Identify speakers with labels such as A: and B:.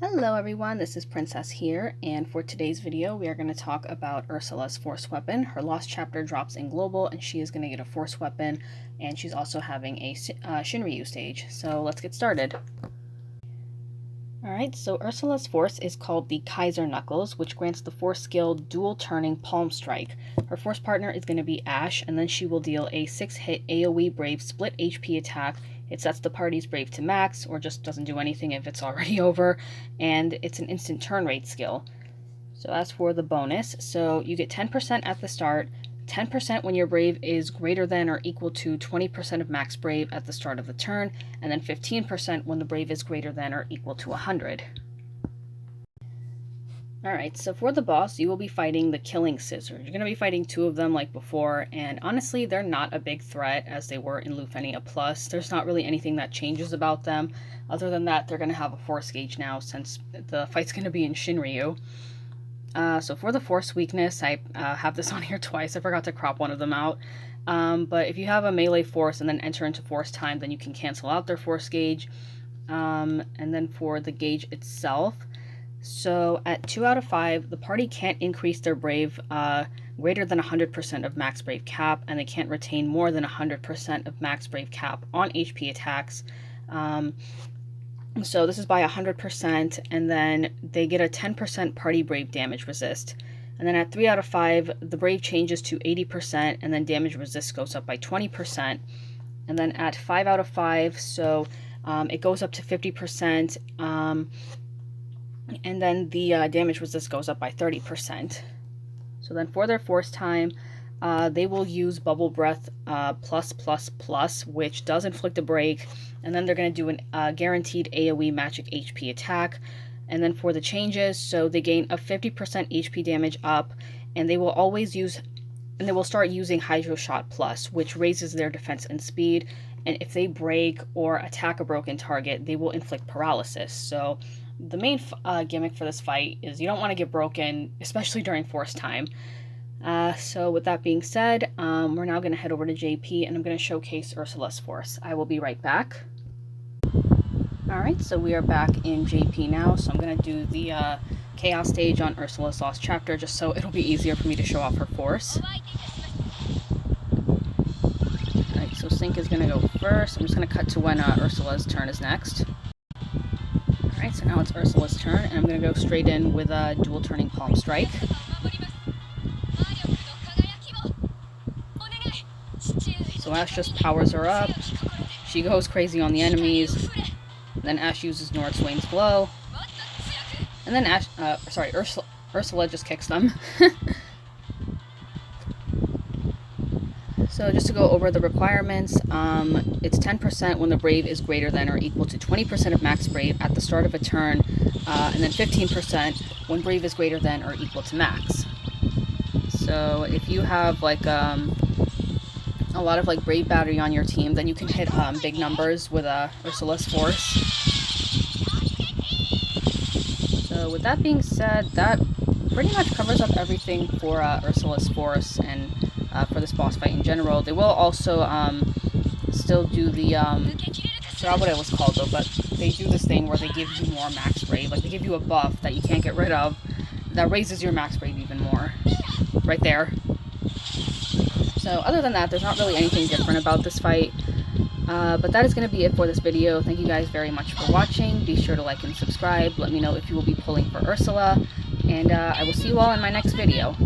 A: Hello everyone, this is Princess here, and for today's video we are going to talk about Ursula's force weapon. Her lost chapter drops in global and she is going to get a force weapon, and she's also having a Shinryu stage. So let's get started. Alright, so Ursula's force is called the Kaiser Knuckles, which grants the force skill Dual Turning Palm Strike. Her force partner is going to be Ash, and then she will deal a 6-hit AoE Brave split HP attack. It sets the party's Brave to max, or just doesn't do anything if it's already over, and it's an instant turn rate skill. So as for the bonus, so you get 10% at the start, 10% when your Brave is greater than or equal to 20% of max Brave at the start of the turn, and then 15% when the Brave is greater than or equal to 100. Alright, so for the boss, you will be fighting the Killing Scissors. You're going to be fighting two of them like before, and honestly, they're not a big threat as they were in Lufenia Plus. There's not really anything that changes about them. Other than that, they're going to have a force gauge now since the fight's going to be in Shinryu. So for the force weakness, I have this on here twice. I forgot to crop one of them out. But if you have a melee force and then enter into force time, then you can cancel out their force gauge. And then for the gauge itself, so at 2 out of 5, the party can't increase their Brave greater than 100% of max Brave cap, and they can't retain more than 100% of max Brave cap on HP attacks. So this is by 100%, and then they get a 10% party Brave damage resist. And then at 3 out of 5, the Brave changes to 80%, and then damage resist goes up by 20%. And then at 5 out of 5, so it goes up to 50%, and then the damage resist goes up by 30%. So then for their force time, they will use Bubble Breath +++, which does inflict a break, and then they're going to do a guaranteed AoE magic HP attack. And then for the changes, so they gain a 50% HP damage up, and they will always use, and they will start using Hydro Shot Plus, which raises their defense and speed, and if they break or attack a broken target, they will inflict paralysis. So the main gimmick for this fight is you don't want to get broken, especially during force time. So with that being said, we're now going to head over to JP, and I'm going to showcase Ursula's force. I will be right back. Alright, so we are back in JP now, so I'm going to do the Chaos stage on Ursula's Lost Chapter, just so it'll be easier for me to show off her force. Alright, so Sync is going to go first. I'm just going to cut to when Ursula's turn is next. Alright, so now it's Ursula's turn, and I'm going to go straight in with a Dual Turning Palm Strike. So Ash just powers her up, she goes crazy on the enemies, then Ash uses Nord Swain's Glow, and then Ursula just kicks them. So just to go over the requirements, it's 10% when the Brave is greater than or equal to 20% of max Brave at the start of a turn, and then 15% when Brave is greater than or equal to max. So if you have like a lot of like Brave battery on your team, then you can hit big numbers with Ursula's force. So with that being said, that pretty much covers up everything for Ursula's force and for this boss fight in general. They will also still do the, I forgot what it was called though, but they do this thing where they give you more max Brave, like they give you a buff that you can't get rid of, that raises your max Brave even more. Right there. So other than that, there's not really anything different about this fight. But that is going to be it for this video. Thank you guys very much for watching. Be sure to like and subscribe. Let me know if you will be pulling for Ursula. And I will see you all in my next video.